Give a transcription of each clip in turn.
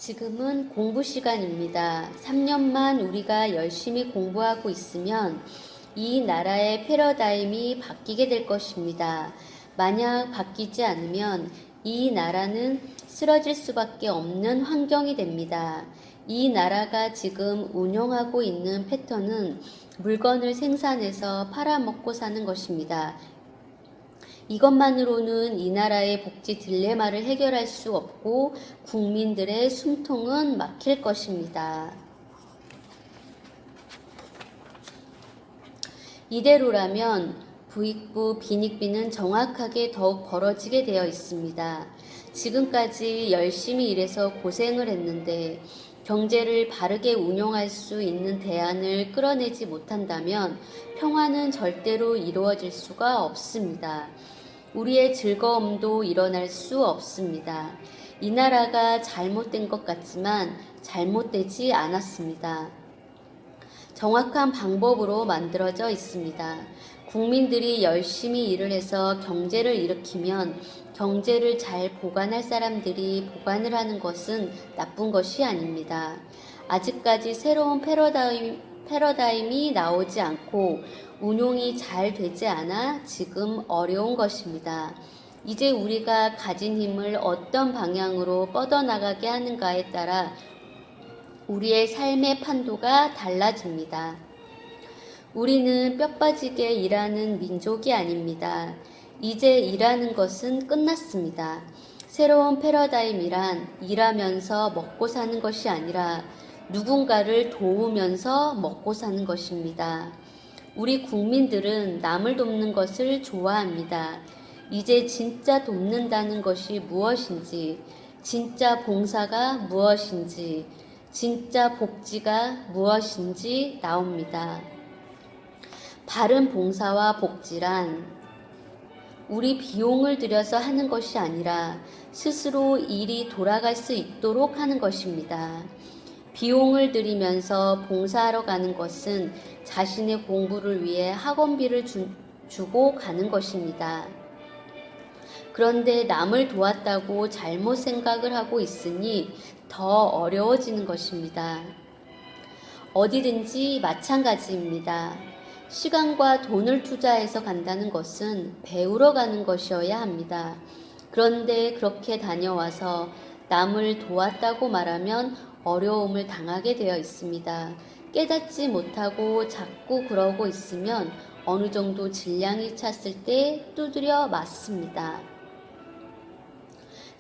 지금은 공부 시간입니다. 3년만 우리가 열심히 공부하고 있으면 이 나라의 패러다임이 바뀌게 될 것입니다. 만약 바뀌지 않으면 이 나라는 쓰러질 수밖에 없는 환경이 됩니다. 이 나라가 지금 운영하고 있는 패턴은 물건을 생산해서 팔아먹고 사는 것입니다. 이것만으로는 이 나라의 복지 딜레마를 해결할 수 없고 국민들의 숨통은 막힐 것입니다. 이대로라면 부익부, 빈익빈은 정확하게 더욱 벌어지게 되어 있습니다. 지금까지 열심히 일해서 고생을 했는데 경제를 바르게 운용할 수 있는 대안을 끌어내지 못한다면 평화는 절대로 이루어질 수가 없습니다. 우리의 즐거움도 일어날 수 없습니다. 이 나라가 잘못된 것 같지만 잘못되지 않았습니다. 정확한 방법으로 만들어져 있습니다. 국민들이 열심히 일을 해서 경제를 일으키면 경제를 잘 보관할 사람들이 보관을 하는 것은 나쁜 것이 아닙니다. 아직까지 새로운 패러다임이 나오지 않고 운용이 잘 되지 않아 지금 어려운 것입니다. 이제 우리가 가진 힘을 어떤 방향으로 뻗어나가게 하는가에 따라 우리의 삶의 판도가 달라집니다. 우리는 뼈 빠지게 일하는 민족이 아닙니다. 이제 일하는 것은 끝났습니다. 새로운 패러다임이란 일하면서 먹고 사는 것이 아니라 누군가를 도우면서 먹고 사는 것입니다. 우리 국민들은 남을 돕는 것을 좋아합니다. 이제 진짜 돕는다는 것이 무엇인지, 진짜 봉사가 무엇인지, 진짜 복지가 무엇인지 나옵니다. 바른 봉사와 복지란 우리 비용을 들여서 하는 것이 아니라 스스로 일이 돌아갈 수 있도록 하는 것입니다. 비용을 들이면서 봉사하러 가는 것은 자신의 공부를 위해 학원비를 주고 가는 것입니다. 그런데 남을 도왔다고 잘못 생각을 하고 있으니 더 어려워지는 것입니다. 어디든지 마찬가지입니다. 시간과 돈을 투자해서 간다는 것은 배우러 가는 것이어야 합니다. 그런데 그렇게 다녀와서 남을 도왔다고 말하면 어려움을 당하게 되어 있습니다. 깨닫지 못하고 자꾸 그러고 있으면 어느 정도 질량이 찼을 때 두드려 맞습니다.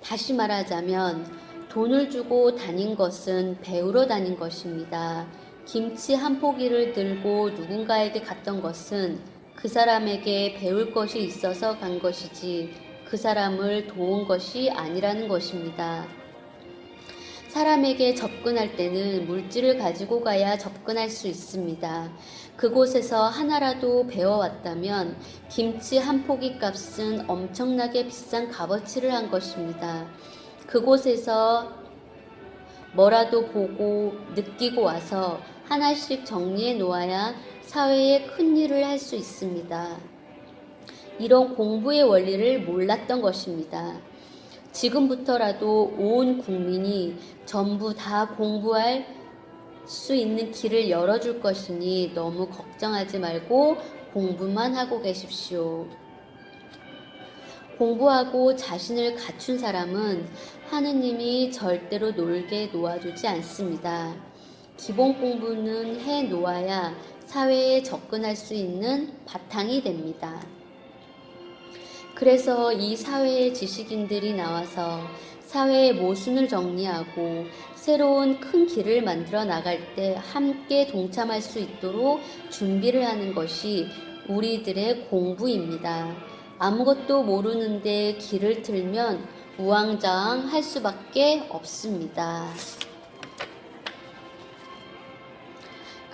다시 말하자면 돈을 주고 다닌 것은 배우러 다닌 것입니다. 김치 한 포기를 들고 누군가에게 갔던 것은 그 사람에게 배울 것이 있어서 간 것이지 그 사람을 도운 것이 아니라는 것입니다. 사람에게 접근할 때는 물질을 가지고 가야 접근할 수 있습니다. 그곳에서 하나라도 배워왔다면 김치 한 포기 값은 엄청나게 비싼 값어치를 한 것입니다. 그곳에서 뭐라도 보고 느끼고 와서 하나씩 정리해 놓아야 사회에 큰 일을 할 수 있습니다. 이런 공부의 원리를 몰랐던 것입니다. 지금부터라도 온 국민이 전부 다 공부할 수 있는 길을 열어줄 것이니 너무 걱정하지 말고 공부만 하고 계십시오. 공부하고 자신을 갖춘 사람은 하느님이 절대로 놀게 놓아두지 않습니다. 기본 공부는 해 놓아야 사회에 접근할 수 있는 바탕이 됩니다. 그래서 이 사회의 지식인들이 나와서 사회의 모순을 정리하고 새로운 큰 길을 만들어 나갈 때 함께 동참할 수 있도록 준비를 하는 것이 우리들의 공부입니다. 아무것도 모르는데 길을 틀면 우왕좌왕 할 수밖에 없습니다.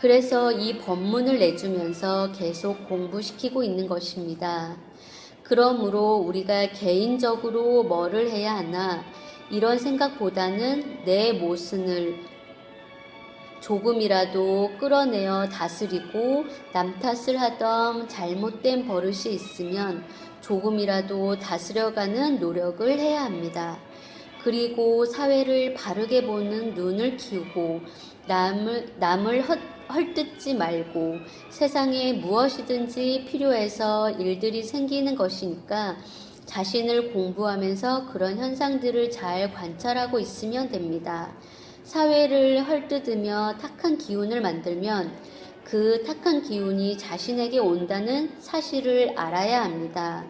그래서 이 법문을 내주면서 계속 공부시키고 있는 것입니다. 그러므로 우리가 개인적으로 뭐를 해야 하나 이런 생각보다는 내 모순을 조금이라도 끌어내어 다스리고 남 탓을 하던 잘못된 버릇이 있으면 조금이라도 다스려가는 노력을 해야 합니다. 그리고 사회를 바르게 보는 눈을 키우고 남을 헐뜯지 말고 세상에 무엇이든지 필요해서 일들이 생기는 것이니까 자신을 공부하면서 그런 현상들을 잘 관찰하고 있으면 됩니다. 사회를 헐뜯으며 탁한 기운을 만들면 그 탁한 기운이 자신에게 온다는 사실을 알아야 합니다.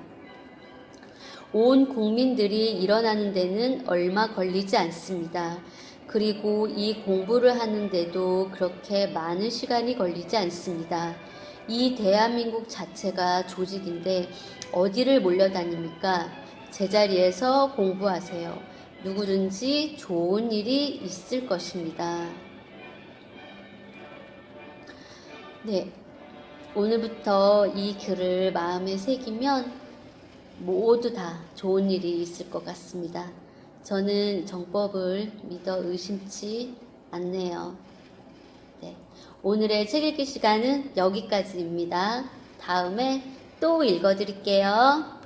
온 국민들이 일어나는 데는 얼마 걸리지 않습니다. 그리고 이 공부를 하는데도 그렇게 많은 시간이 걸리지 않습니다. 이 대한민국 자체가 조직인데 어디를 몰려다닙니까? 제자리에서 공부하세요. 누구든지 좋은 일이 있을 것입니다. 네, 오늘부터 이 글을 마음에 새기면 모두 다 좋은 일이 있을 것 같습니다. 저는 정법을 믿어 의심치 않네요. 네, 오늘의 책 읽기 시간은 여기까지입니다. 다음에 또 읽어드릴게요.